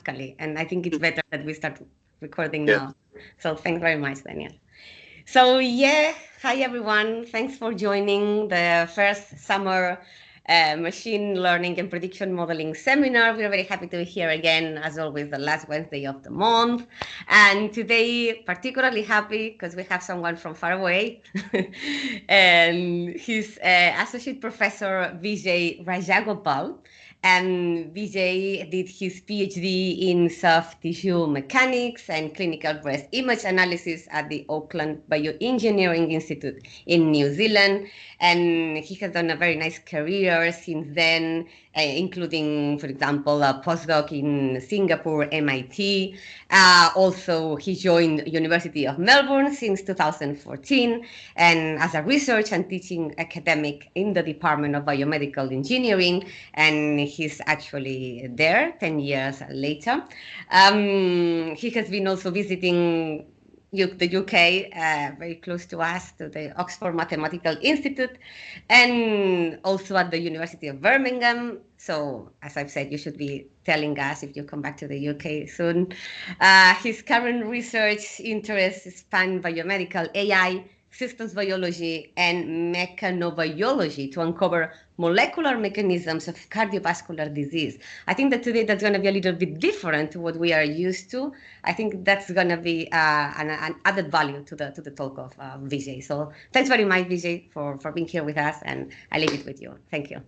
automatically, and I think it's better that we start recording now. So thanks very much, Daniel. So yeah, hi everyone. Thanks for joining the first summer machine learning and prediction modeling seminar. We're very happy to be here again, as always, the last Wednesday of the month. And today, particularly happy because we have someone from far away. And he's Associate Professor Vijay Rajagopal. And Vijay did his PhD in soft tissue mechanics and clinical breast image analysis at the Auckland Bioengineering Institute in New Zealand. And he has done a very nice career since then, including, for example, a postdoc in Singapore, MIT. Also, he joined University of Melbourne since 2014, and as a research and teaching academic in the Department of Biomedical Engineering, and he's actually there 10 years later. He has been also visiting the UK, very close to us, to the Oxford Mathematical Institute, and also at the University of Birmingham. So, as I've said, you should be telling us if you come back to the UK soon. His current research interests span biomedical AI, systems biology, and mechanobiology to uncover molecular mechanisms of cardiovascular disease. I think that today that's going to be a little bit different to what we are used to. I think that's going to be an added value to the talk of Vijay. So thanks very much, Vijay, for being here with us, and I leave it with you. Thank you.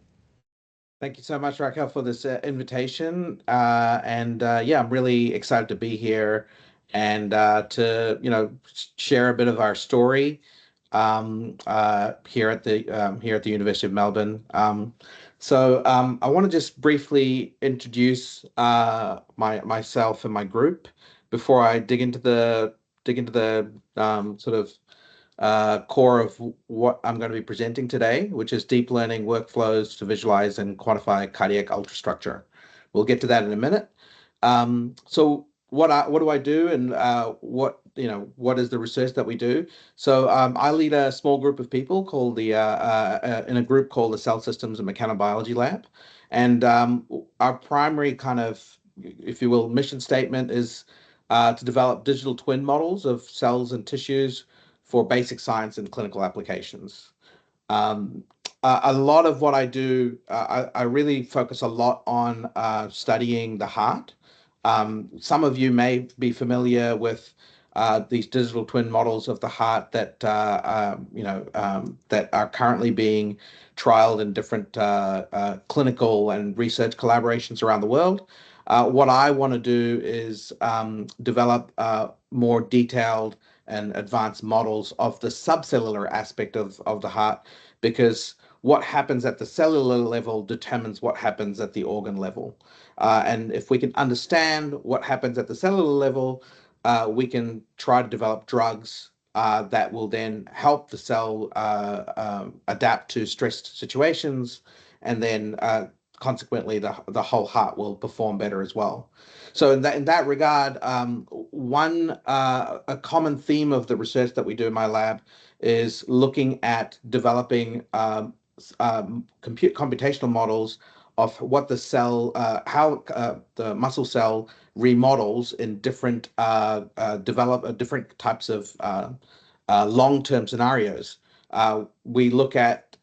Thank you so much, Raquel, for this invitation. Yeah, I'm really excited to be here and to share a bit of our story here at the University of Melbourne. I want to just briefly introduce myself and my group before I dig into the sort of core of what I'm going to be presenting today, which is deep learning workflows to visualize and quantify cardiac ultrastructure. We'll get to that in a minute. So what do I do, and what is the research that we do? So I lead a small group of people called in a group called the Cell Systems and Mechanobiology Lab, and our primary kind of, if you will, mission statement is to develop digital twin models of cells and tissues for basic science and clinical applications. A lot of what I do, I really focus a lot on studying the heart. Some of you may be familiar with these digital twin models of the heart that that are currently being trialed in different clinical and research collaborations around the world. What I want to do is develop more detailed and advanced models of the subcellular aspect of the heart, because what happens at the cellular level determines what happens at the organ level. And if we can understand what happens at the cellular level, we can try to develop drugs that will then help the cell adapt to stressed situations, and then consequently the whole heart will perform better as well. So in that regard, a common theme of the research that we do in my lab is looking at developing computational models of what the cell, how the muscle cell remodels in different different types of long-term scenarios. We look at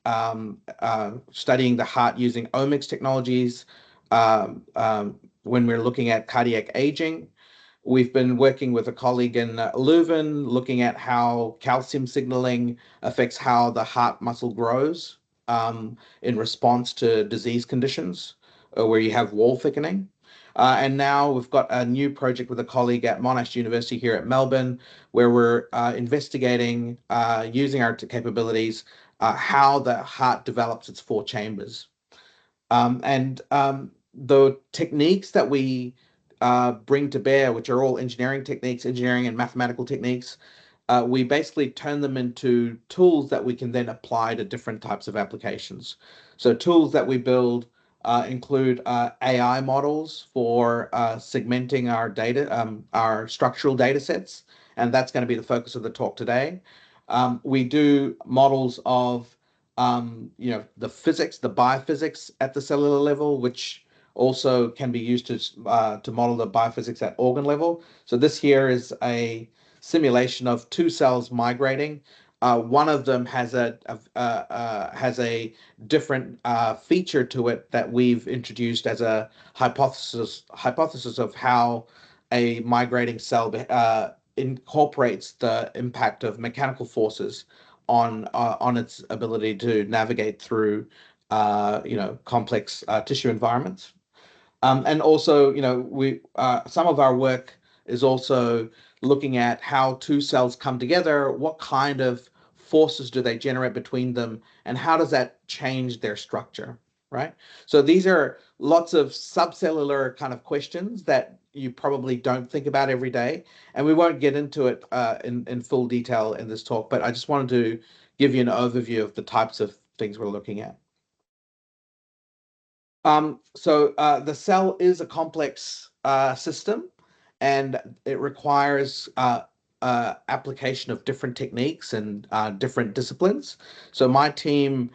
studying the heart using omics technologies. When we're looking at cardiac aging, we've been working with a colleague in Leuven, looking at how calcium signaling affects how the heart muscle grows in response to disease conditions where you have wall thickening. And now we've got a new project with a colleague at Monash University here at Melbourne, where we're investigating, using our capabilities, how the heart develops its four chambers. The techniques that we bring to bear, which are all engineering techniques, engineering and mathematical techniques, we basically turn them into tools that we can then apply to different types of applications. So tools that we build include AI models for segmenting our data, our structural data sets, and that's going to be the focus of the talk today. We do models of the physics, the biophysics at the cellular level, which also can be used to model the biophysics at organ level. So this here is a simulation of two cells migrating. One of them has a different feature to it that we've introduced as a hypothesis of how a migrating cell incorporates the impact of mechanical forces on its ability to navigate through complex tissue environments. And also, we some of our work is also looking at how two cells come together, what kind of forces do they generate between them, and how does that change their structure, right? So these are lots of subcellular kind of questions that you probably don't think about every day, and we won't get into it in full detail in this talk, but I just wanted to give you an overview of the types of things we're looking at. So the cell is a complex system, and it requires application of different techniques and different disciplines. So my team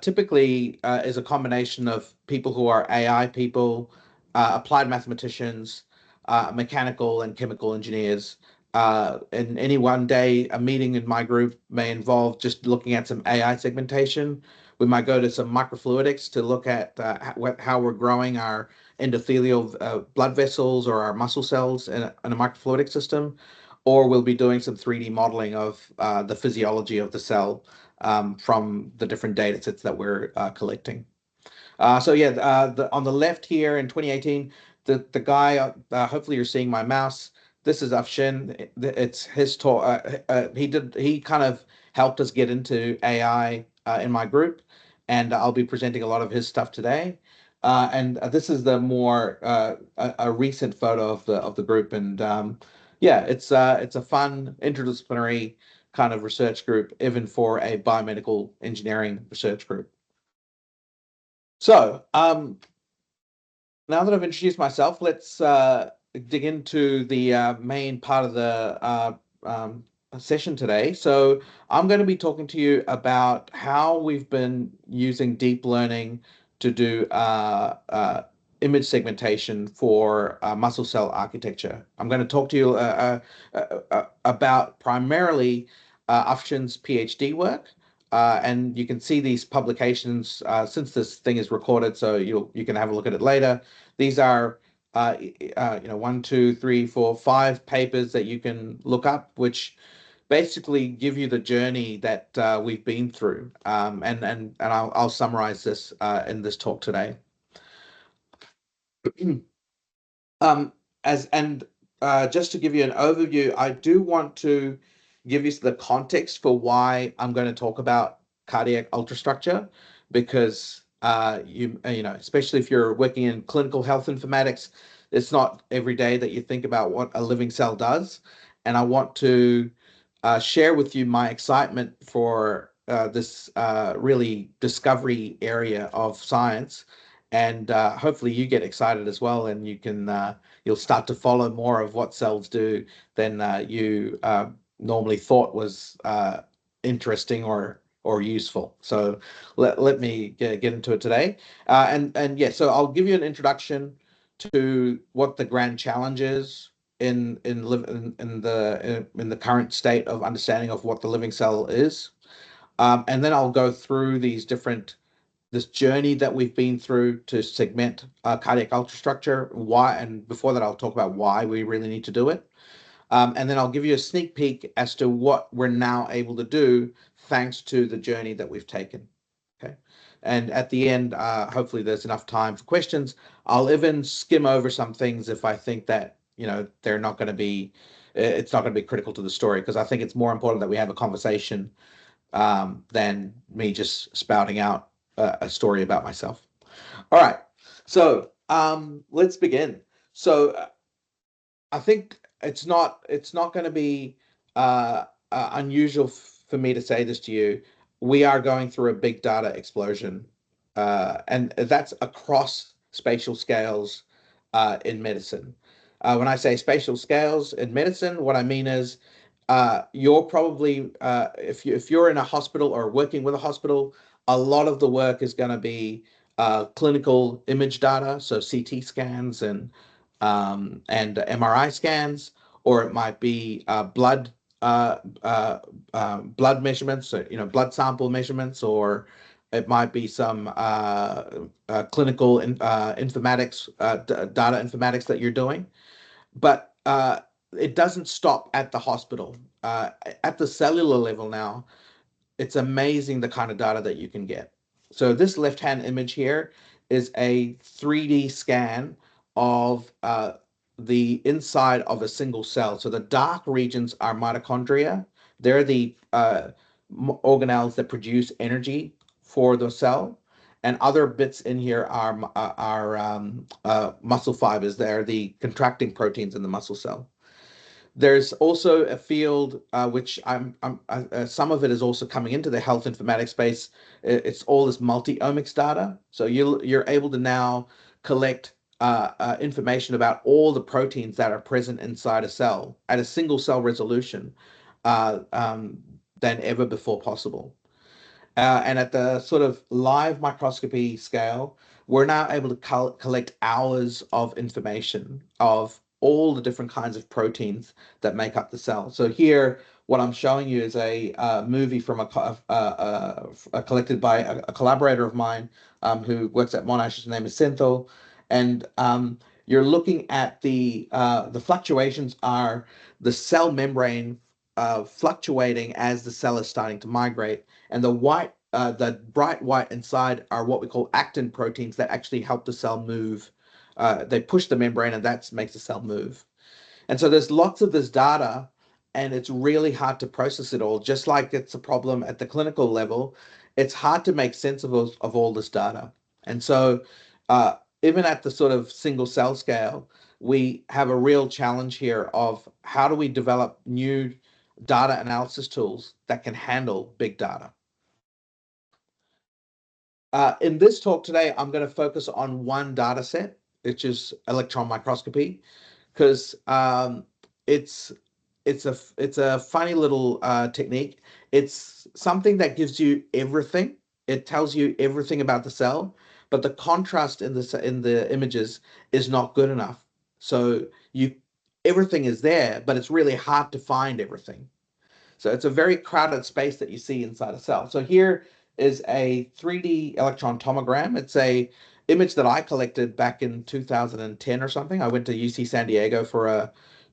typically is a combination of people who are AI people, applied mathematicians, mechanical and chemical engineers. And any one day, a meeting in my group may involve just looking at some AI segmentation. We might go to some microfluidics to look at how we're growing our endothelial blood vessels or our muscle cells in a microfluidic system, or we'll be doing some 3D modeling of the physiology of the cell from the different data sets that we're collecting. So yeah, on the left here in 2018, the guy, hopefully you're seeing my mouse. This is Afshin. It's his talk. He kind of helped us get into AI in my group, and I'll be presenting a lot of his stuff today. And this is the more a recent photo of the group, and yeah, it's a fun interdisciplinary kind of research group, even for a biomedical engineering research group. So now that I've introduced myself, let's dig into the main part of the session today. So I'm going to be talking to you about how we've been using deep learning to do image segmentation for muscle cell architecture. I'm going to talk to you about primarily Afshin's PhD work. And you can see these publications since this thing is recorded, so you can have a look at it later. These are 1, 2, 3, 4, 5 papers that you can look up, which basically give you the journey that we've been through. And I'll summarize this in this talk today. Just to give you an overview, I do want to give you the context for why I'm going to talk about cardiac ultrastructure, because especially if you're working in clinical health informatics, it's not every day that you think about what a living cell does. And I want to share with you my excitement for this really discovery area of science. And hopefully you get excited as well, and you'll start to follow more of what cells do than you normally thought was interesting or useful. So let me get into it today. And yeah, so I'll give you an introduction to what the grand challenge is in the current state of understanding of what the living cell is. And then I'll go through this journey that we've been through to segment cardiac ultrastructure, and before that, I'll talk about why we really need to do it. And then I'll give you a sneak peek as to what we're now able to do thanks to the journey that we've taken. Okay. And at the end, hopefully there's enough time for questions. I'll even skim over some things if I think that, they're not going to be, it's not going to be critical to the story, because I think it's more important that we have a conversation than me just spouting out a story about myself. All right, so let's begin. So I think it's not going to be unusual for me to say this to you. We are going through a big data explosion, and that's across spatial scales in medicine. When I say spatial scales in medicine, what I mean is you're probably if you're in a hospital or working with a hospital, a lot of the work is going to be clinical image data, so CT scans and MRI scans, or it might be blood measurements, so, blood sample measurements, or it might be some clinical informatics, data informatics that you're doing. But it doesn't stop at the hospital. At the cellular level now, it's amazing the kind of data that you can get. So this left-hand image here is a 3D scan of the inside of a single cell. So the dark regions are mitochondria. They're the organelles that produce energy for the cell. And other bits in here are muscle fibers. They're the contracting proteins in the muscle cell. There's also a field which some of it is also coming into the health informatics space. It's all this multi-omics data. So you're able to now collect information about all the proteins that are present inside a cell at a single cell resolution than ever before possible. And at the sort of live microscopy scale, we're now able to collect hours of information of all the different kinds of proteins that make up the cell. So here, what I'm showing you is a movie from collected by a collaborator of mine who works at Monash. His name is Senthil, and you're looking at the fluctuations are the cell membrane fluctuating as the cell is starting to migrate, and the bright white inside are what we call actin proteins that actually help the cell move. They push the membrane, and that makes the cell move. And so there's lots of this data, and it's really hard to process it all. Just like it's a problem at the clinical level, it's hard to make sense of all this data. And so even at the sort of single cell scale, we have a real challenge here of how do we develop new data analysis tools that can handle big data. In this talk today, I'm going to focus on one data set, which is electron microscopy, because it's a funny little technique. It's something that gives you everything. It tells you everything about the cell, but the contrast in the images is not good enough. So everything is there, but it's really hard to find everything. So it's a very crowded space that you see inside a cell. So here is a 3D electron tomogram. It's a image that I collected back in 2010 or something. I went to UC San Diego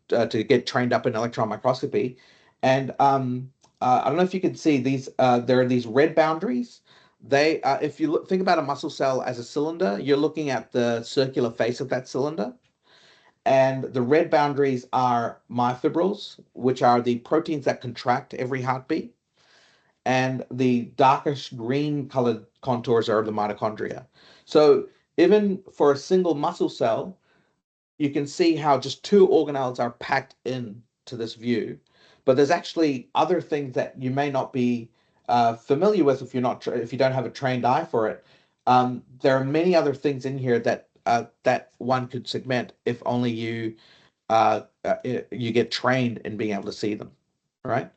to get trained up in electron microscopy. And I don't know if you can see these, there are these red boundaries. If you think about a muscle cell as a cylinder, you're looking at the circular face of that cylinder. And the red boundaries are myofibrils, which are the proteins that contract every heartbeat. And the darkish green colored contours are the mitochondria. So even for a single muscle cell, you can see how just two organelles are packed into this view. But there's actually other things that you may not be familiar with if you don't have a trained eye for it. There are many other things in here that one could segment if only you get trained in being able to see them, right?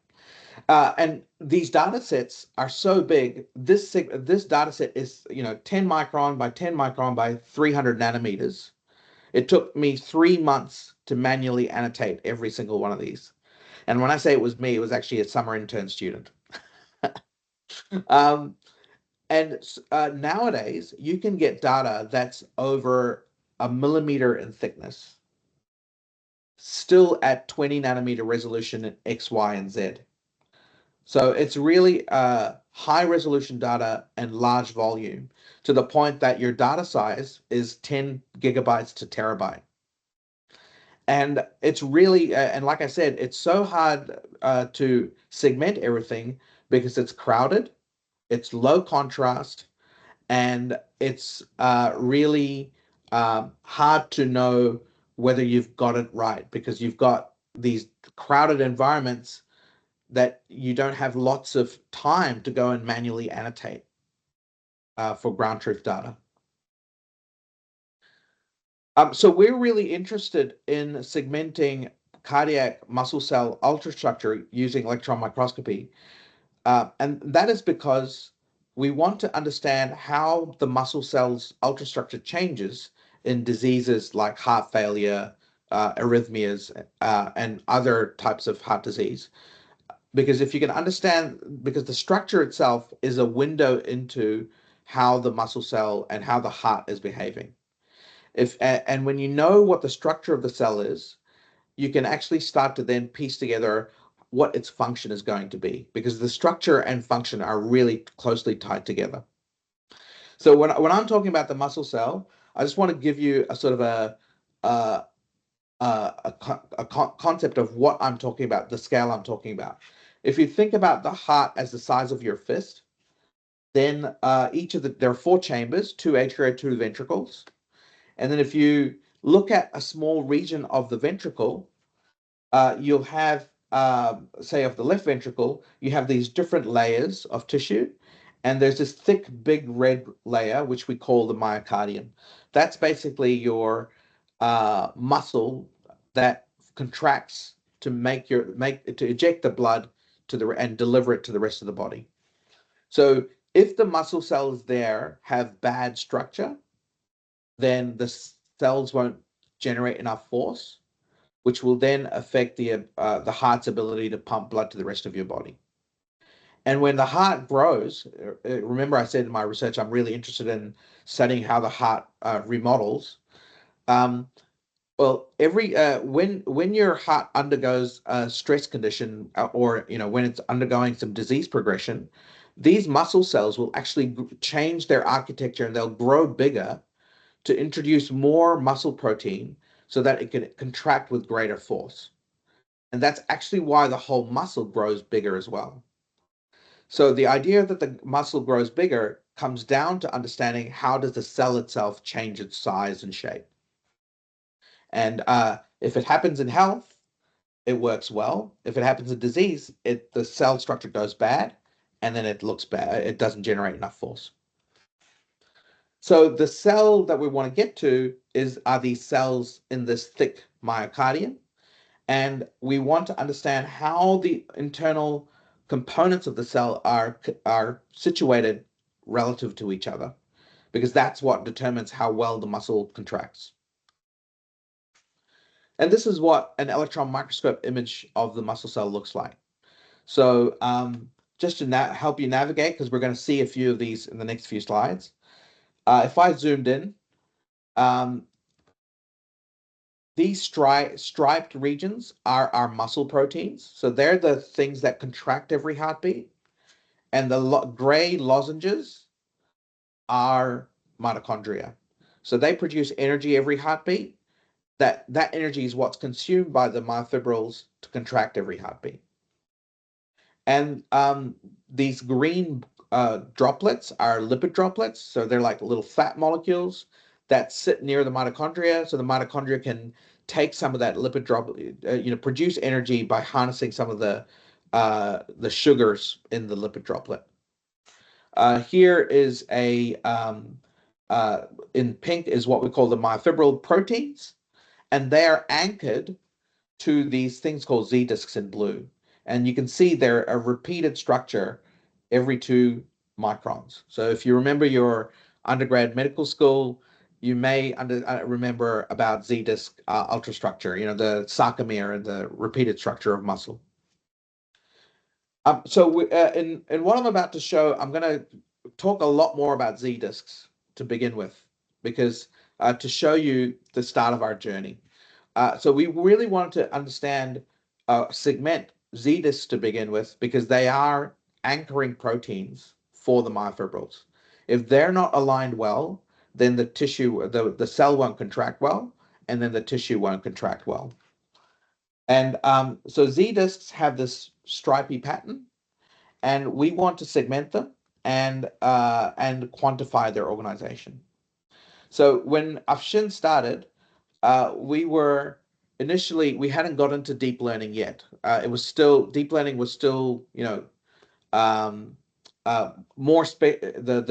And these data sets are so big. This data set is 10 micron by 10 micron by 300 nanometers. It took me 3 months to manually annotate every single one of these. And when I say it was me, it was actually a summer intern student. And nowadays, you can get data that's over a millimeter in thickness, still at 20 nanometer resolution in X, Y, and Z. So it's really high resolution data and large volume to the point that your data size is 10 gigabytes to terabyte. And it's really, and like I said, it's so hard to segment everything because it's crowded, it's low contrast, and it's really hard to know whether you've got it right because you've got these crowded environments that you don't have lots of time to go and manually annotate for ground truth data. So we're really interested in segmenting cardiac muscle cell ultrastructure using electron microscopy. And that is because we want to understand how the muscle cell's ultrastructure changes in diseases like heart failure, arrhythmias, and other types of heart disease. Because if you can understand, because the structure itself is a window into how the muscle cell and how the heart is behaving. And when you know what the structure of the cell is, you can actually start to then piece together what its function is going to be, because the structure and function are really closely tied together. So when I'm talking about the muscle cell, I just want to give you a sort of a concept of what I'm talking about, the scale I'm talking about. If you think about the heart as the size of your fist, then there are 4 chambers, 2 atria, 2 ventricles. And then if you look at a small region of the ventricle, you'll have, say, of the left ventricle, you have these different layers of tissue. And there's this thick, big red layer, which we call the myocardium. That's basically your muscle that contracts to eject the blood and deliver it to the rest of the body. So if the muscle cells there have bad structure, then the cells won't generate enough force, which will then affect the heart's ability to pump blood to the rest of your body. And when the heart grows, remember I said in my research, I'm really interested in studying how the heart remodels. Well, when your heart undergoes a stress condition, or when it's undergoing some disease progression, these muscle cells will actually change their architecture, and they'll grow bigger to introduce more muscle protein so that it can contract with greater force. And that's actually why the whole muscle grows bigger as well. So the idea that the muscle grows bigger comes down to understanding how does the cell itself change its size and shape. And if it happens in health, it works well. If it happens in disease, the cell structure goes bad, and then it looks bad. It doesn't generate enough force. So the cell that we want to get to are these cells in this thick myocardium. And we want to understand how the internal components of the cell are situated relative to each other, because that's what determines how well the muscle contracts. And this is what an electron microscope image of the muscle cell looks like. So just to help you navigate, because we're going to see a few of these in the next few slides. If I zoomed in, these striped regions are our muscle proteins. So they're the things that contract every heartbeat. And the gray lozenges are mitochondria. So they produce energy every heartbeat. That energy is what's consumed by the myofibrils to contract every heartbeat. And these green droplets are lipid droplets. So they're like little fat molecules that sit near the mitochondria. So the mitochondria can take some of that lipid droplet, produce energy by harnessing some of the sugars in the lipid droplet. Here is in pink is what we call the myofibril proteins, and they are anchored to these things called Z discs in blue. And you can see they're a repeated structure every 2 microns. So if you remember your undergrad medical school, you may remember about Z disc ultrastructure, the sarcomere and the repeated structure of muscle. So in what I'm about to show, I'm going to talk a lot more about Z discs to begin with, because to show you the start of our journey. So we really wanted to understand, segment Z discs to begin with, because they are anchoring proteins for the myofibrils. If they're not aligned well, then the cell won't contract well, and then the tissue won't contract well. And so Z discs have this stripy pattern, and we want to segment them and quantify their organization. So when Afshin started, we hadn't got into deep learning yet. Deep learning was still, the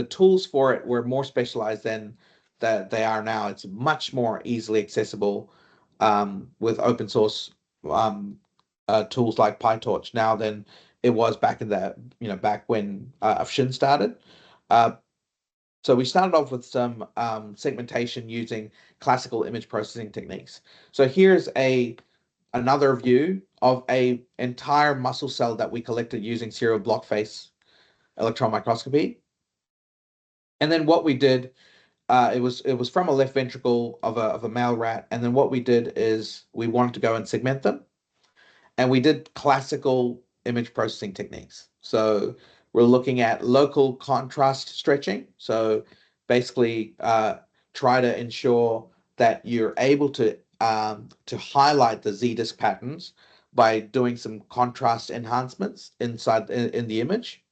tools for it were more specialized than that they are now. It's much more easily accessible with open source tools like PyTorch now than it was back when Afshin started. So we started off with some segmentation using classical image processing techniques. So here's another view of a entire muscle cell that we collected using serial block face electron microscopy. And then what we did, it was from a left ventricle of a male rat. And then what we did is we wanted to go and segment them. And we did classical image processing techniques. So we're looking at local contrast stretching. So basically try to ensure that you're able to highlight the Z-disc patterns by doing some contrast enhancements inside in the image.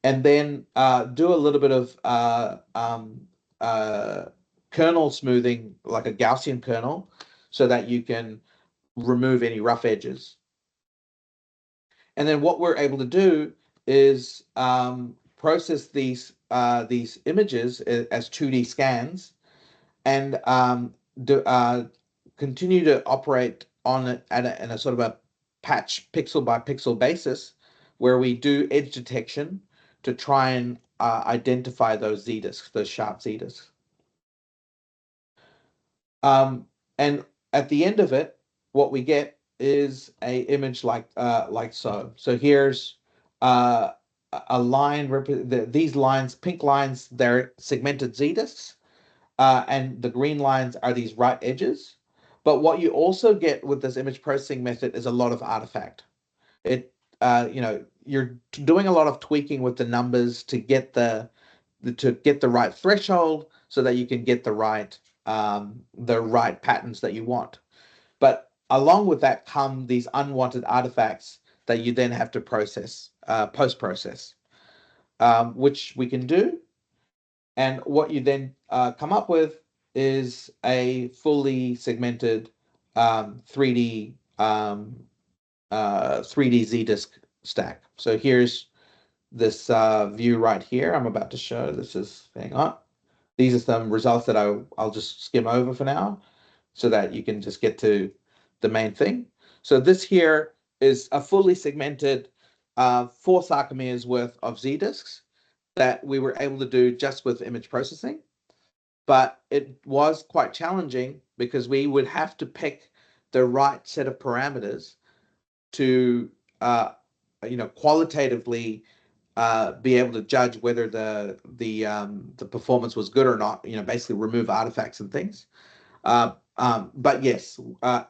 And then do a little bit of kernel smoothing, like a Gaussian kernel, so that you can remove any rough edges. And then what we're able to do is process these images as 2D scans and continue to operate on it in a sort of a patch pixel by pixel basis, where we do edge detection to try and identify those Z-discs, those sharp Z-discs. And at the end of it, what we get is a image like so. So here's a line. These lines, pink lines, they're segmented Z-discs, and the green lines are these right edges. But what you also get with this image processing method is a lot of artifact. You're doing a lot of tweaking with the numbers to get the right threshold so that you can get the right patterns that you want. But along with that come these unwanted artifacts that you then have to process, post-process, which we can do. And what you then come up with is a fully segmented 3D 3D Z-disc stack. So here's this view right here I'm about to show. Hang on. These are some results that I'll just skim over for now so that you can just get to the main thing. So this here is a fully segmented 4 sarcomeres worth of Z-discs that we were able to do just with image processing. But it was quite challenging because we would have to pick the right set of parameters to qualitatively be able to judge whether the performance was good or not. Basically remove artifacts and things. But yes,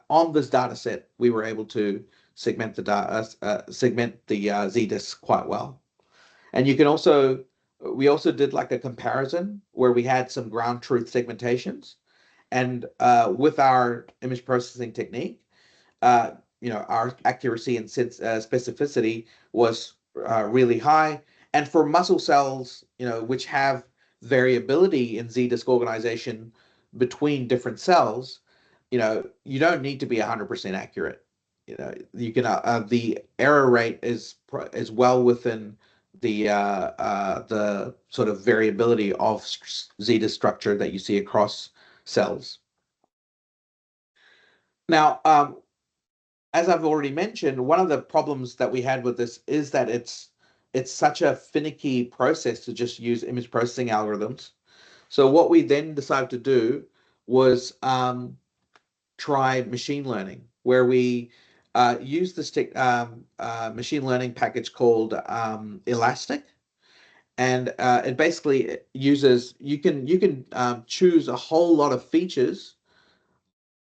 on this data set, we were able to segment the Z-discs quite well. And we also did like a comparison where we had some ground truth segmentations, and with our image processing technique, our accuracy and specificity was really high. And for muscle cells, which have variability in Z-disc organization between different cells, you don't need to be 100% accurate. You can the error rate is well within the sort of variability of Z-disc structure that you see across cells. Now, as I've already mentioned, one of the problems that we had with this is that it's such a finicky process to just use image processing algorithms. So what we then decided to do was try machine learning, where we use this machine learning package called Elastic. And it basically uses, you can choose a whole lot of features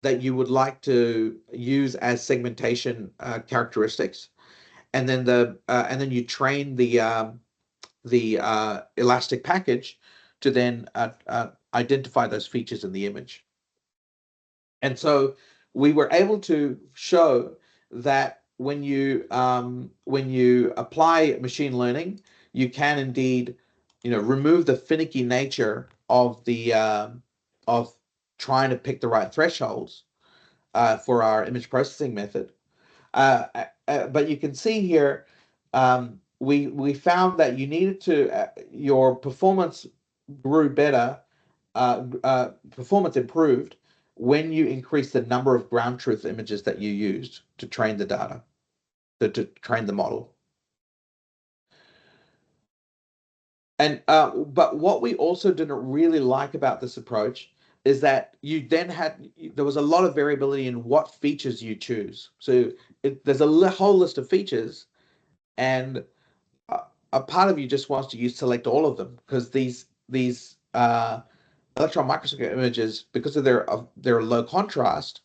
that you would like to use as segmentation characteristics, and then you train the Elastic package to then identify those features in the image. And so we were able to show that when you apply machine learning, you can indeed remove the finicky nature of of trying to pick the right thresholds for our image processing method. But you can see here, we found that you needed to your performance grew better, performance improved when you increase the number of ground truth images that you used to train the data, to train the model. But what we also didn't really like about this approach is that there was a lot of variability in what features you choose. So there's a whole list of features, and a part of you just wants to select all of them, because these electron microscope images, because of their low contrast,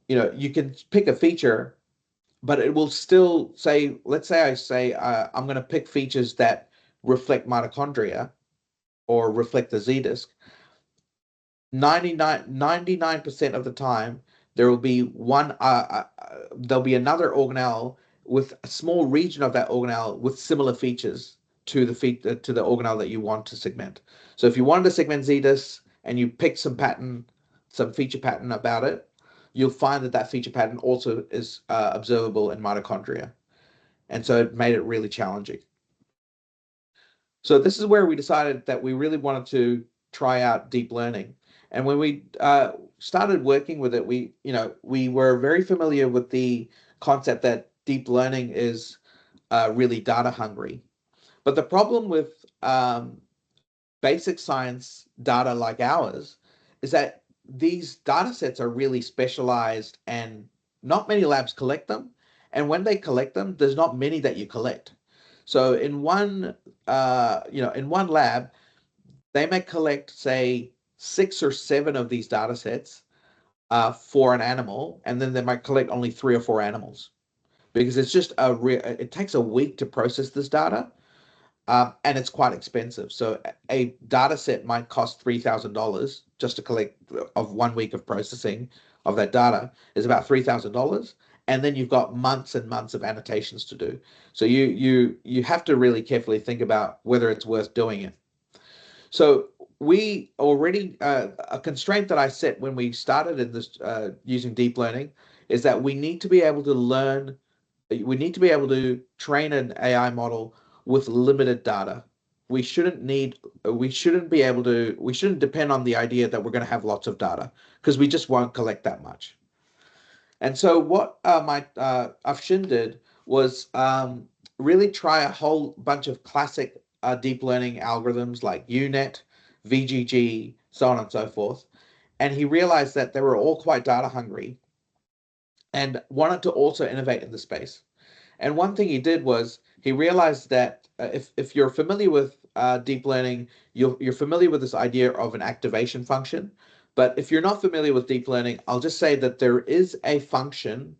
you can pick a feature, but it will still say, let's say I say I'm going to pick features that reflect mitochondria or reflect the Z disk. 99% of the time, there'll be another organelle with a small region of that organelle with similar features to the organelle that you want to segment. So if you wanted to segment Z disks and you pick some feature pattern about it, you'll find that feature pattern also is observable in mitochondria. And so it made it really challenging. So this is where we decided that we really wanted to try out deep learning. And when we started working with it, we were very familiar with the concept that deep learning is really data hungry. But the problem with basic science data like ours is that these data sets are really specialized, and not many labs collect them. And when they collect them, there's not many that you collect. So in one lab, they may collect, say, 6 or 7 of these data sets for an animal, and then they might collect only 3 or 4 animals, because it takes a week to process this data, and it's quite expensive. So a data set might cost $3,000 just to collect of 1 week of processing of that data is about $3,000. And then you've got months and months of annotations to do. So you have to really carefully think about whether it's worth doing it. So we already a constraint that I set when we started in this using deep learning is that we need to be able to train an AI model with limited data. We shouldn't depend on the idea that we're going to have lots of data, because we just won't collect that much. And so what Afshin did was really try a whole bunch of classic deep learning algorithms like UNet, VGG, so on and so forth. And he realized that they were all quite data hungry and wanted to also innovate in the space. And one thing he did was he realized that if you're familiar with deep learning, you're familiar with this idea of an activation function. But if you're not familiar with deep learning, I'll just say that there is a function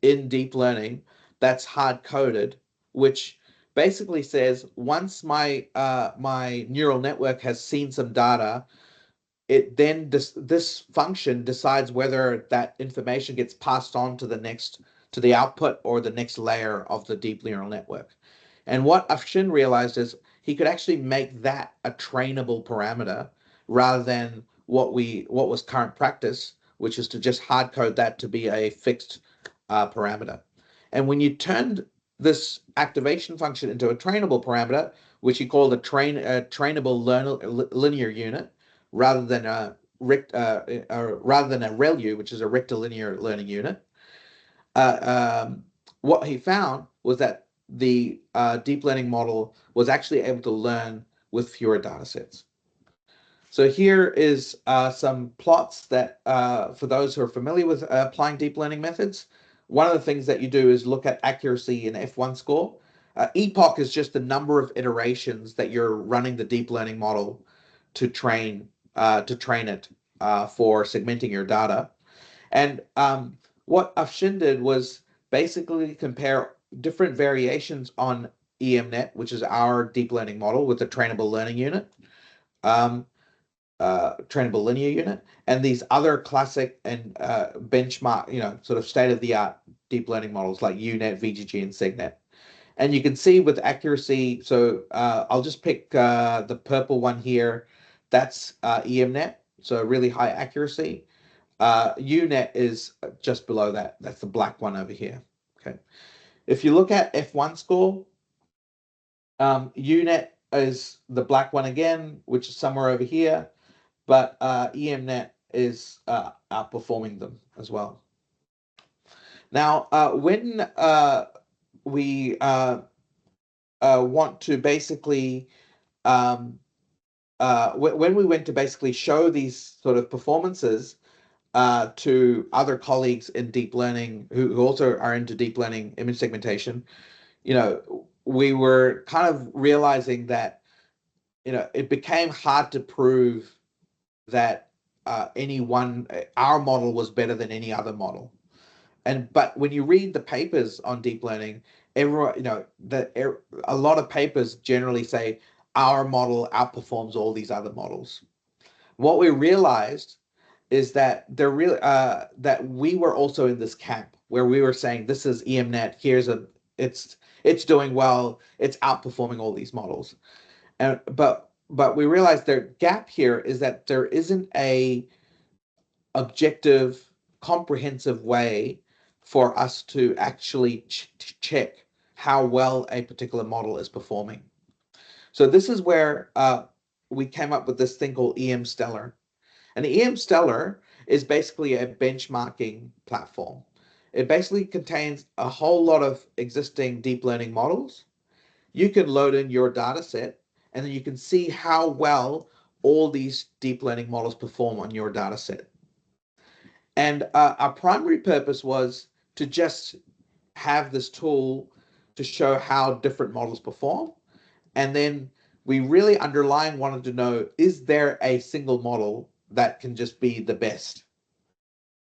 in deep learning that's hard coded, which basically says once my neural network has seen some data, it then this function decides whether that information gets passed on to the output or the next layer of the deep neural network. And what Afshin realized is he could actually make that a trainable parameter rather than what was current practice, which is to just hard code that to be a fixed parameter. And when you turned this activation function into a trainable parameter, which he called a trainable linear unit, rather than a ReLU, which is a rectilinear learning unit, what he found was that the deep learning model was actually able to learn with fewer data sets. So here is some plots that, for those who are familiar with applying deep learning methods, one of the things that you do is look at accuracy in F1 score. Epoch is just the number of iterations that you're running the deep learning model to train it for segmenting your data. And what Afshin did was basically compare different variations on EMNet, which is our deep learning model with the trainable learning unit, trainable linear unit, and these other classic and benchmark, sort of state-of-the-art deep learning models like UNet, VGG, and SegNet. And you can see with accuracy, so I'll just pick the purple one here. That's EMNet, so really high accuracy. UNet is just below that. That's the black one over here. Okay. If you look at F1 score, UNet is the black one again, which is somewhere over here, but EMNet is outperforming them as well. Now, when we want to basically when we went to basically show these sort of performances to other colleagues in deep learning who also are into deep learning image segmentation, we were kind of realizing that, it became hard to prove that our model was better than any other model. But when you read the papers on deep learning, everyone, a lot of papers generally say our model outperforms all these other models. What we realized is that that we were also in this camp where we were saying this is EMNet. It's doing well. It's outperforming all these models. But we realized the gap here is that there isn't a objective, comprehensive way for us to actually check how well a particular model is performing. So this is where we came up with this thing called EM Stellar. And EM Stellar is basically a benchmarking platform. It basically contains a whole lot of existing deep learning models. You can load in your data set, and then you can see how well all these deep learning models perform on your data set. And our primary purpose was to just have this tool to show how different models perform. And then we really underlying wanted to know, is there a single model that can just be the best?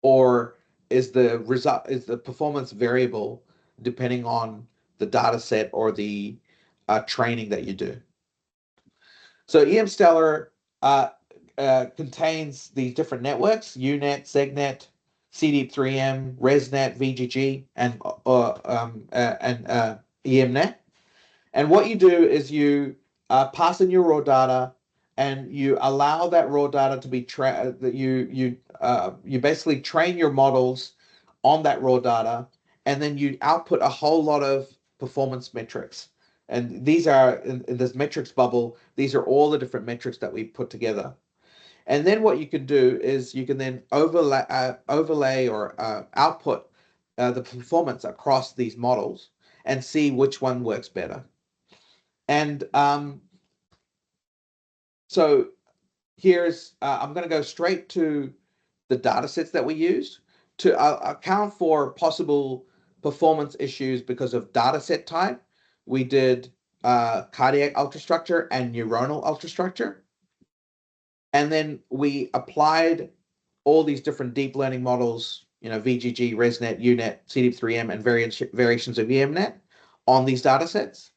Or is the performance variable depending on the data set or the training that you do? So EM Stellar contains these different networks: UNet, SegNet, CDeep3M, ResNet, VGG, and EMNet. And what you do is you pass in your raw data, and you allow that raw data to be you basically train your models on that raw data, and then you output a whole lot of performance metrics. And these are in this metrics bubble. These are all the different metrics that we put together. And then what you can do is you can then overlay or output the performance across these models and see which one works better. And so here's, I'm going to go straight to the data sets that we used to account for possible performance issues because of data set type. We did cardiac ultrastructure and neuronal ultrastructure. And then we applied all these different deep learning models, VGG, ResNet, UNet, CDeep3M, and variations of EMNet on these data sets.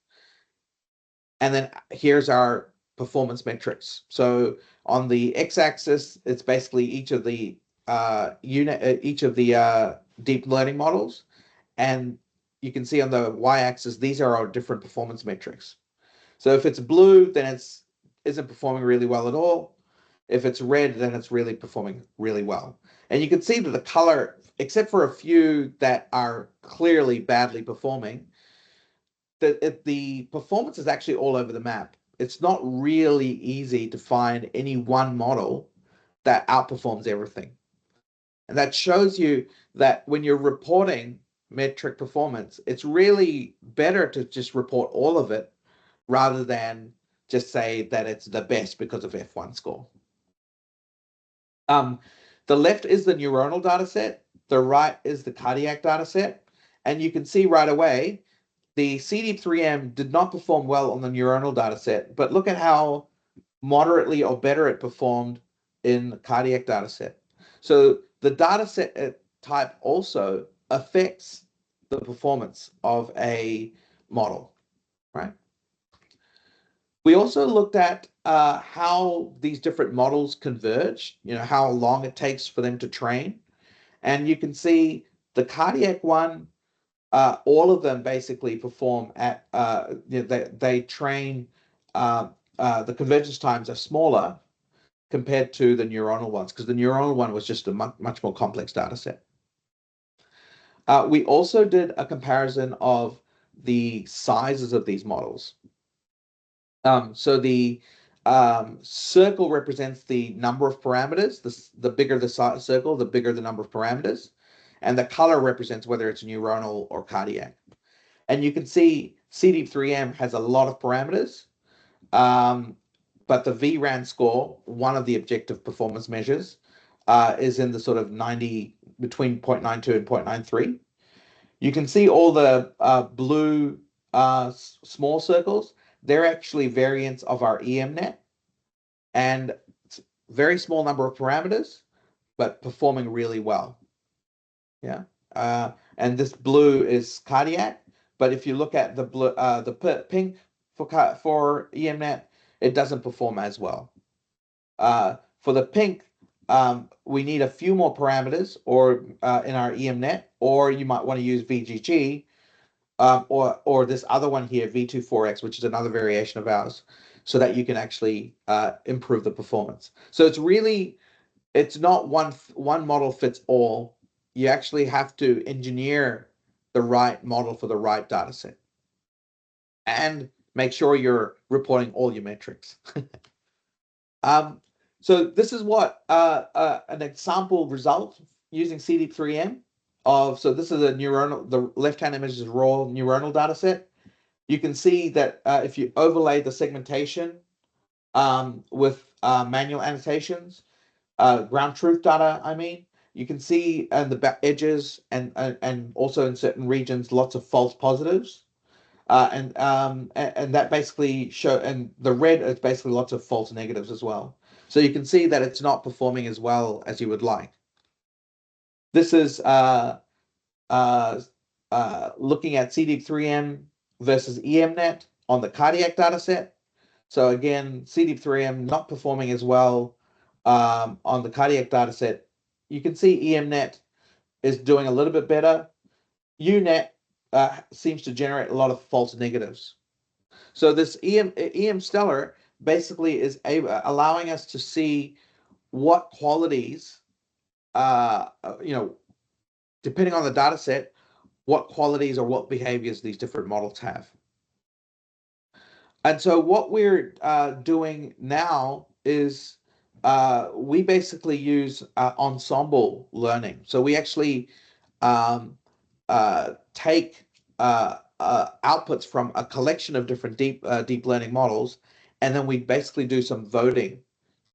And then here's our performance metrics. So on the x-axis, it's basically each of the deep learning models, and you can see on the y-axis these are our different performance metrics. So if it's blue, then isn't performing really well at all. If it's red, then it's really performing really well. And you can see that the color, except for a few that are clearly badly performing, the performance is actually all over the map. It's not really easy to find any one model that outperforms everything. And that shows you that when you're reporting metric performance, it's really better to just report all of it rather than just say that it's the best because of F1 score. The left is the neuronal data set. The right is the cardiac data set. And you can see right away, the CDeep3M did not perform well on the neuronal data set, but look at how moderately or better it performed in the cardiac data set. So the data set type also affects the performance of a model, right? We also looked at how these different models converge, how long it takes for them to train. And you can see the cardiac one, all of them basically perform at, they train, the convergence times are smaller compared to the neuronal ones, because the neuronal one was just a much more complex data set. We also did a comparison of the sizes of these models. So the circle represents the number of parameters. The bigger the circle, the bigger the number of parameters. And the color represents whether it's neuronal or cardiac. And you can see CDeep3M has a lot of parameters. But the VRAN score, one of the objective performance measures, is in the sort of 90, between 0.92 and 0.93. You can see all the blue small circles. They're actually variants of our EMNet, and very small number of parameters, but performing really well. Yeah, and this blue is cardiac. But if you look at the blue, pink for EMNet, it doesn't perform as well. For the pink, we need a few more parameters, or in our EMNet, or you might want to use VGG, or this other one here, V24X, which is another variation of ours, so that you can actually improve the performance. So it's not one model fits all. You actually have to engineer the right model for the right data set, and make sure you're reporting all your metrics. So this is what an example result using CDEEP3M of. So this is a neuronal. The left-hand image is a raw neuronal data set. You can see that if you overlay the segmentation with manual annotations, ground truth data, I mean, you can see in the edges and also in certain regions lots of false positives. And that basically and the red is basically lots of false negatives as well. So you can see that it's not performing as well as you would like. This is looking at CDEEP3M versus EMNet on the cardiac data set. So again, CDEEP3M not performing as well on the cardiac data set. You can see EMNet is doing a little bit better. UNet seems to generate a lot of false negatives. So this EM Stellar basically is allowing us to see what qualities, depending on the data set, what qualities or what behaviors these different models have. And so what we're doing now is we basically use ensemble learning. So we actually take outputs from a collection of different deep learning models, and then we basically do some voting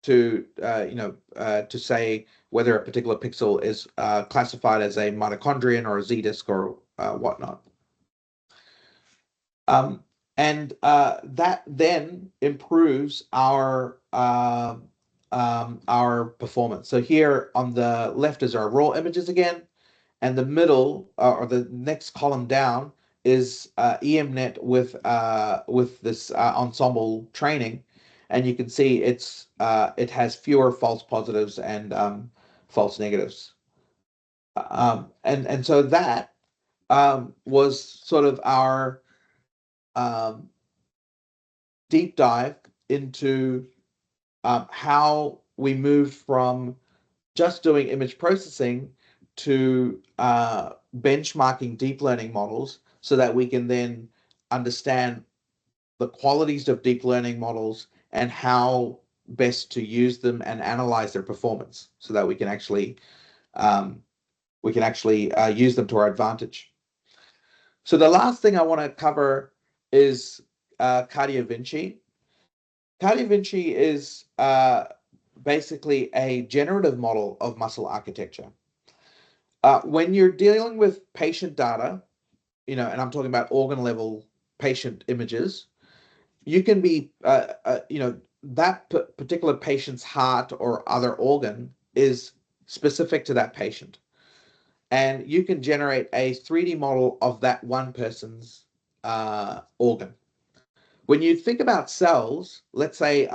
to to say whether a particular pixel is classified as a mitochondrion or a Z-disk or whatnot. And that then improves our performance. So here on the left is our raw images again, and the middle or the next column down is EMNet with this ensemble training, and you can see it has fewer false positives and false negatives. And so that was sort of our deep dive into how we moved from just doing image processing to benchmarking deep learning models, so that we can then understand the qualities of deep learning models and how best to use them and analyze their performance, so that we can actually use them to our advantage. So the last thing I want to cover is CardioVinci. CardioVinci is basically a generative model of muscle architecture. When you're dealing with patient data, and I'm talking about organ level patient images, you can be, that particular patient's heart or other organ is specific to that patient. And you can generate a 3D model of that one person's organ. When you think about cells, let's say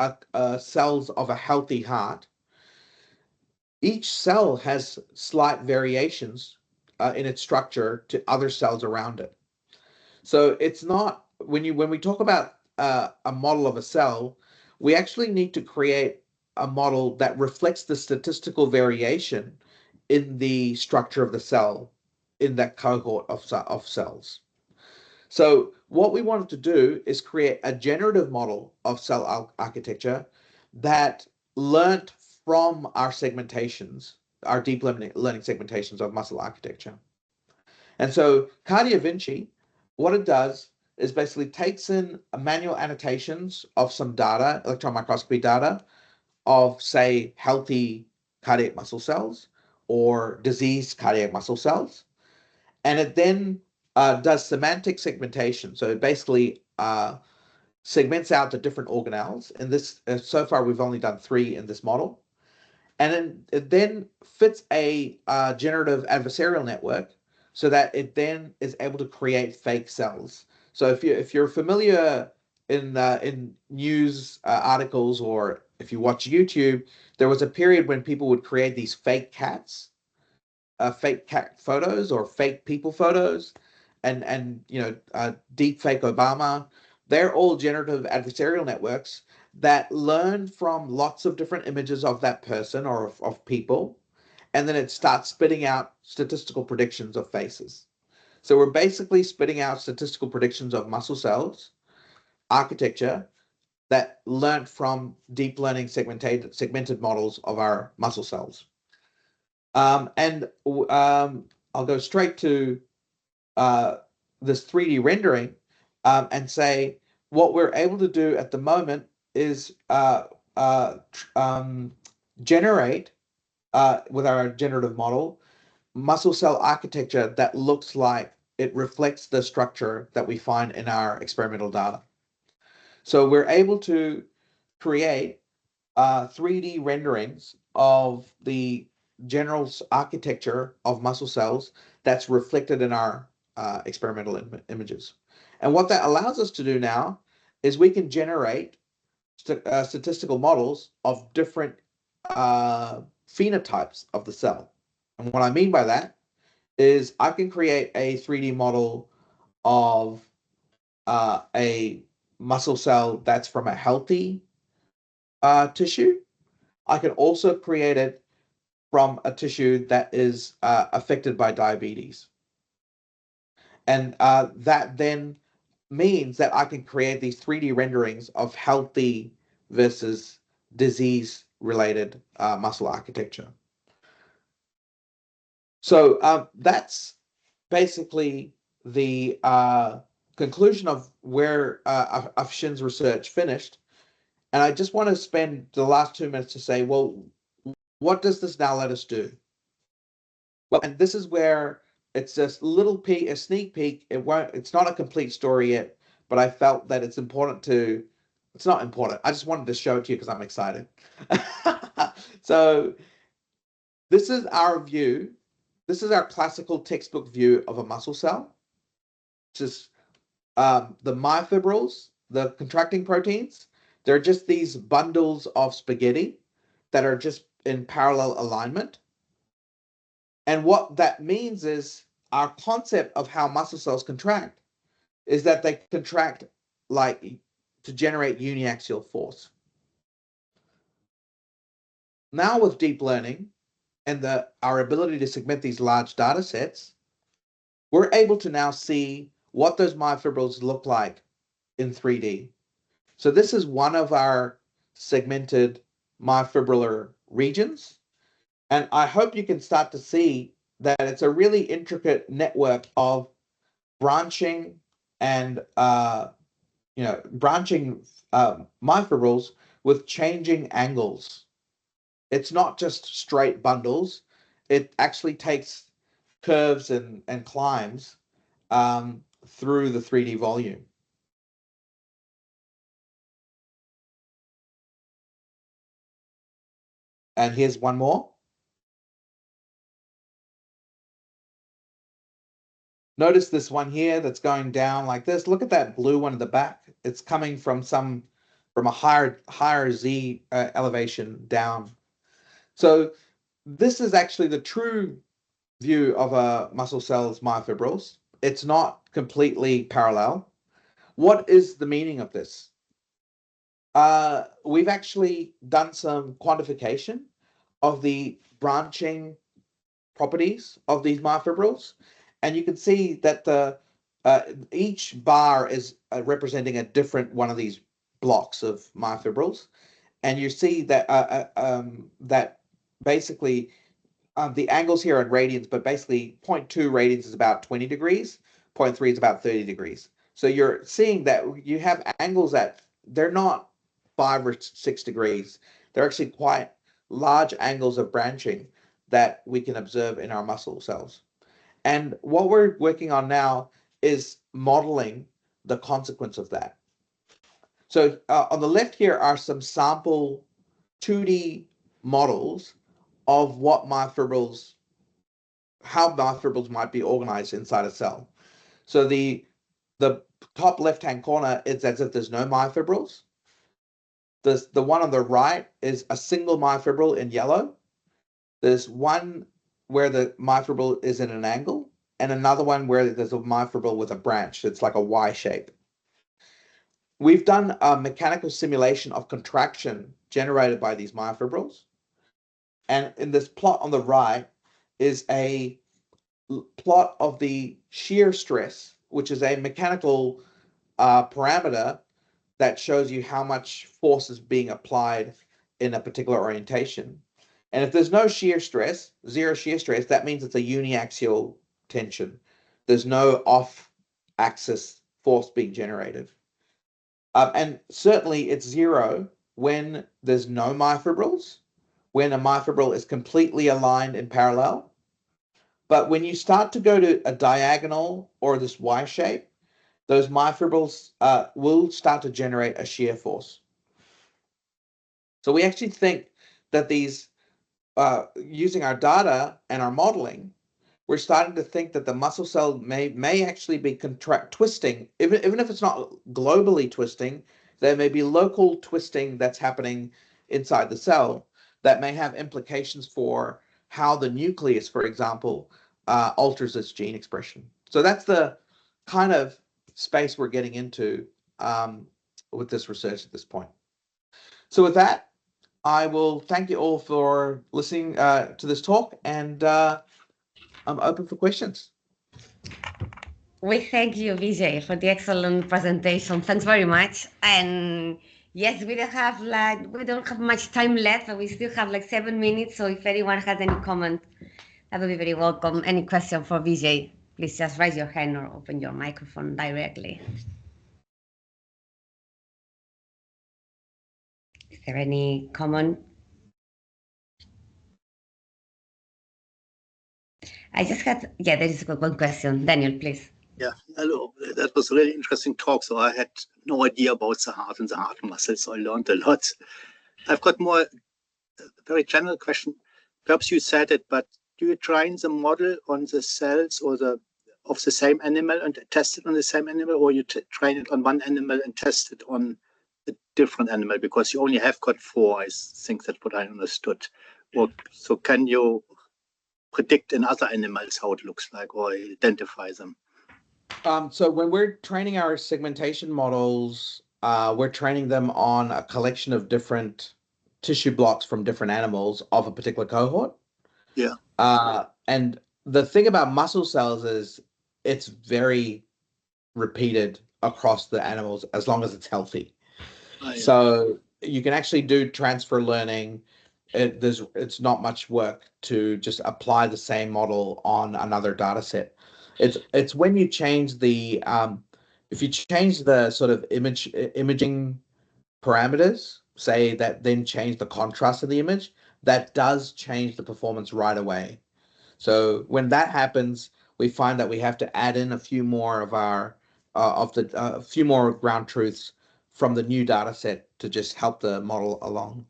cells of a healthy heart, each cell has slight variations in its structure to other cells around it. So it's not, when we talk about a model of a cell, we actually need to create a model that reflects the statistical variation in the structure of the cell in that cohort of cells. So what we wanted to do is create a generative model of cell architecture that learnt from our segmentations, our deep learning segmentations of muscle architecture. And so CardioVinci, what it does is basically takes in manual annotations of some data, electron microscopy data, of, say, healthy cardiac muscle cells or diseased cardiac muscle cells. And it then does semantic segmentation. So it basically segments out the different organelles. And this, so far, we've only done 3 in this model. And then it then fits a generative adversarial network so that it then is able to create fake cells. So if you're familiar in news articles, or if you watch YouTube, there was a period when people would create these fake cats, fake cat photos or fake people photos, and deep fake Obama. They're all generative adversarial networks that learn from lots of different images of that person or of people, and then it starts spitting out statistical predictions of faces. So we're basically spitting out statistical predictions of muscle cells architecture that learned from deep learning segmented models of our muscle cells. And I'll go straight to this 3D rendering and say what we're able to do at the moment is generate, with our generative model, muscle cell architecture that looks like it reflects the structure that we find in our experimental data. So we're able to create 3D renderings of the general architecture of muscle cells that's reflected in our experimental images. And what that allows us to do now is we can generate statistical models of different phenotypes of the cell. And what I mean by that is I can create a 3D model of a muscle cell that's from a healthy tissue. I can also create it from a tissue that is affected by diabetes. And that then means that I can create these 3D renderings of healthy versus disease-related muscle architecture. So that's basically the conclusion of where Afshin's research finished. And I just want to spend the last 2 minutes to say, well, what does this now let us do? Well, and this is where it's just a sneak peek. It's not a complete story yet, but I felt that it's not important. I just wanted to show it to you because I'm excited. So this is our view. This is our classical textbook view of a muscle cell. Just the myofibrils, the contracting proteins, they're just these bundles of spaghetti that are just in parallel alignment. And what that means is our concept of how muscle cells contract is that they contract like to generate uniaxial force. Now with deep learning and our ability to segment these large data sets, we're able to now see what those myofibrils look like in 3D. So this is one of our segmented myofibrillar regions. And I hope you can start to see that it's a really intricate network of branching and myofibrils with changing angles. It's not just straight bundles. It actually takes curves and climbs through the 3D volume. And here's one more. Notice this one here that's going down like this. Look at that blue one at the back. It's coming from a higher Z elevation down. So this is actually the true view of a muscle cell's myofibrils. It's not completely parallel. What is the meaning of this? We've actually done some quantification of the branching properties of these myofibrils, and you can see that each bar is representing a different one of these blocks of myofibrils, and you see that that basically the angles here are in radians, but basically 0.2 radians is about 20 degrees, 0.3 is about 30 degrees. So you're seeing that you have angles that they're not 5 or 6 degrees. They're actually quite large angles of branching that we can observe in our muscle cells. And what we're working on now is modeling the consequence of that. So on the left here are some sample 2D models of what myofibrils, how myofibrils might be organized inside a cell. So the top left-hand corner is as if there's no myofibrils. The one on the right is a single myofibril in yellow. There's one where the myofibril is in an angle, and another one where there's a myofibril with a branch. It's like a Y shape. We've done a mechanical simulation of contraction generated by these myofibrils. And in this plot on the right is a plot of the shear stress, which is a mechanical parameter that shows you how much force is being applied in a particular orientation. And if there's no shear stress, zero shear stress, that means it's a uniaxial tension. There's no off-axis force being generated. And certainly it's zero when there's no myofibrils, when a myofibril is completely aligned in parallel. But when you start to go to a diagonal or this Y shape, those myofibrils will start to generate a shear force. So we actually think that these, using our data and our modeling, we're starting to think that the muscle cell may actually be twisting, even if it's not globally twisting, there may be local twisting that's happening inside the cell that may have implications for how the nucleus, for example, alters its gene expression. So that's the kind of space we're getting into with this research at this point. So with that, I will thank you all for listening to this talk, and I'm open for questions. We thank you, Vijay, for the excellent presentation. Thanks very much. And yes, we don't have much time left, but we still have like 7 minutes. So if anyone has any comment, that would be very welcome. Any question for Vijay, please just raise your hand or open your microphone directly. Is there any comment? I just had, there is one question. Daniel, please. Yeah, hello. That was a really interesting talk. So I had no idea about the heart and the heart muscle, so I learned a lot. I've got a very general question. Perhaps you said it, but do you train the model on the cells of the same animal and test it on the same animal, or you train it on one animal and test it on a different animal? Because you only have got 4, I think that's what I understood. So can you predict in other animals how it looks like or identify them? So when we're training our segmentation models, we're training them on a collection of different tissue blocks from different animals of a particular cohort. Yeah. And the thing about muscle cells is it's very repeated across the animals as long as it's healthy. Oh, yeah. So you can actually do transfer learning. It's not much work to just apply the same model on another data set. It's when you change the if you change the sort of imaging parameters, say that then change the contrast of the image, that does change the performance right away. So when that happens, we find that we have to add in a few more of our a few more ground truths from the new data set to just help the model along.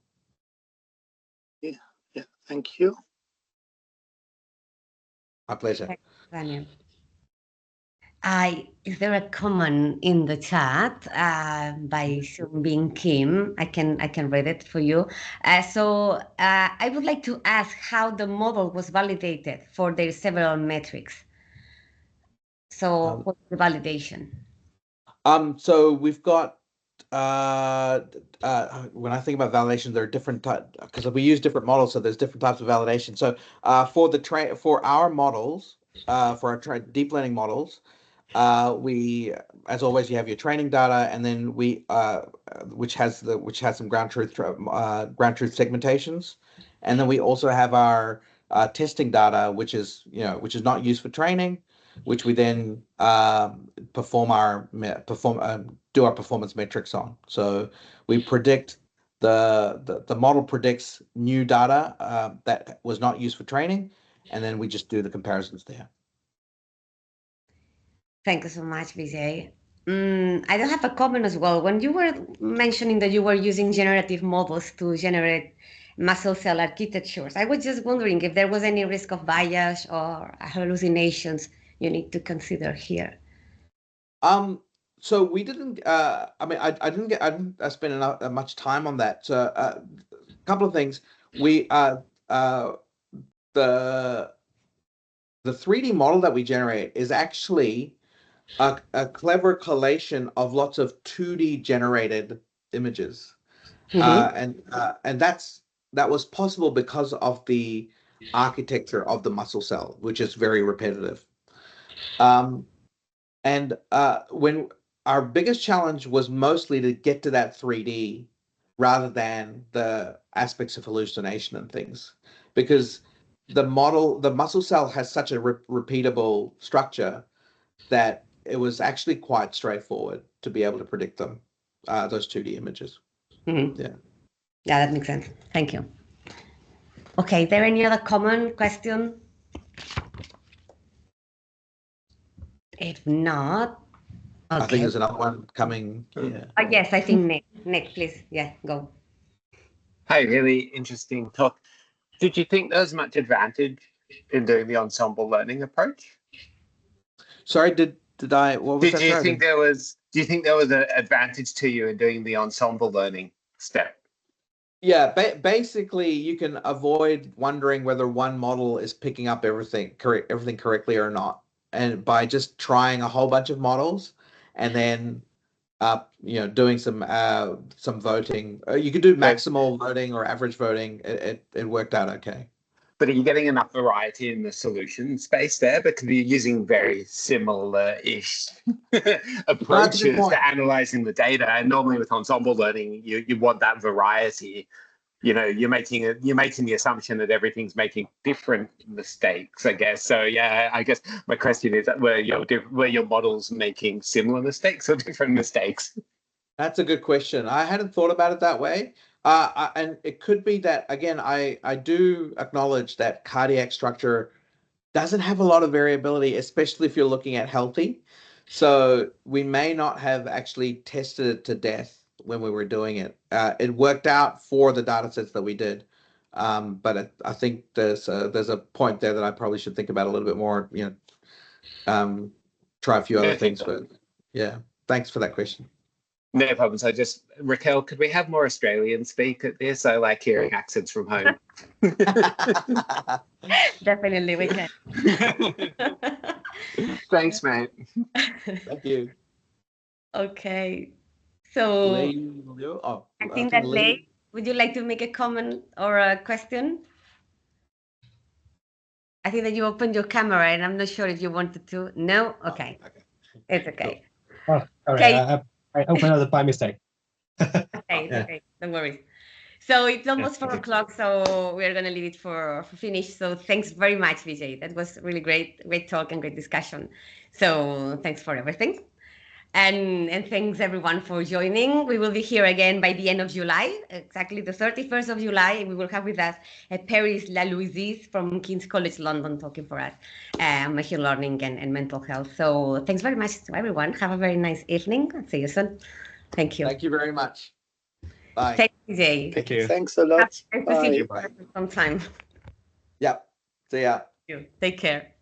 Yeah, thank you. My pleasure. Thanks, Daniel. Is there a comment in the chat by Being Kim? I can read it for you. I would like to ask how the model was validated for their several metrics. So what's the validation? So we've got when I think about validation, there are different types because we use different models, so there's different types of validation. So for our models, for our deep learning models, we, as always, you have your training data, and then we which has some ground truth segmentations, and then we also have our testing data, which is not used for training, which we then do our performance metrics on. So we predict the model predicts new data that was not used for training, and then we just do the comparisons there. Thank you so much, Vijay. I don't have a comment as well. When you were mentioning that you were using generative models to generate muscle cell architectures, I was just wondering if there was any risk of bias or hallucinations you need to consider here. So we didn't. I didn't spend much time on that. So a couple of things. We the 3D model that we generate is actually a clever collation of lots of 2D generated images, and that was possible because of the architecture of the muscle cell, which is very repetitive. And when our biggest challenge was mostly to get to that 3D rather than the aspects of hallucination and things, because the muscle cell has such a repeatable structure that it was actually quite straightforward to be able to predict them, those 2D images. Yeah, that makes sense. Thank you. Okay, there any other comment, question? If not, okay. I think there's another one coming. Yeah. Yes, I think Nick, please. Yeah, go. Hi, really interesting talk. Did you think there was much advantage in doing the ensemble learning approach? Sorry, did I? What was that? Do you think there was an advantage to you in doing the ensemble learning step? Yeah, basically, you can avoid wondering whether one model is picking up everything correctly or not, and by just trying a whole bunch of models, and then doing some voting. You could do maximal voting or average voting. It worked out okay. But are you getting enough variety in the solution space there? Because you're using very similar-ish approaches to analyzing the data. And normally with ensemble learning, you want that variety. You're making the assumption that everything's making different mistakes, I guess. So yeah, I guess my question is, were your models making similar mistakes or different mistakes? That's a good question. I hadn't thought about it that way. And it could be that, again, I do acknowledge that cardiac structure doesn't have a lot of variability, especially if you're looking at healthy. So we may not have actually tested it to death when we were doing it. It worked out for the data sets that we did. But I think there's a point there that I probably should think about a little bit more, try a few other things. But yeah, thanks for that question. No problem. So Raquel, could we have more Australian speak at this? I like hearing accents from home. Definitely, we can. Thanks, mate. Thank you. Okay. So I think that Leigh, would you like to make a comment or a question? I think that you opened your camera and I'm not sure if you wanted to. No? Okay. Okay. It's okay. Oh, okay. I opened it by mistake. Okay, don't worry. So it's almost 4 o'clock, so we're going to leave it for finish. So thanks very much, Vijay. That was really great talk and great discussion. So thanks for everything. And thanks everyone for joining. We will be here again by the end of July, exactly the 31st of July. We will have with us Paris Lalouizis from King's College London talking for us machine learning and mental health. So thanks very much to everyone. Have a very nice evening. See you soon. Thank you. Thank you very much. Bye. Thank you, Jay. Thank you. Thanks a lot. Nice to see you for some time. Yep. See ya. Take care.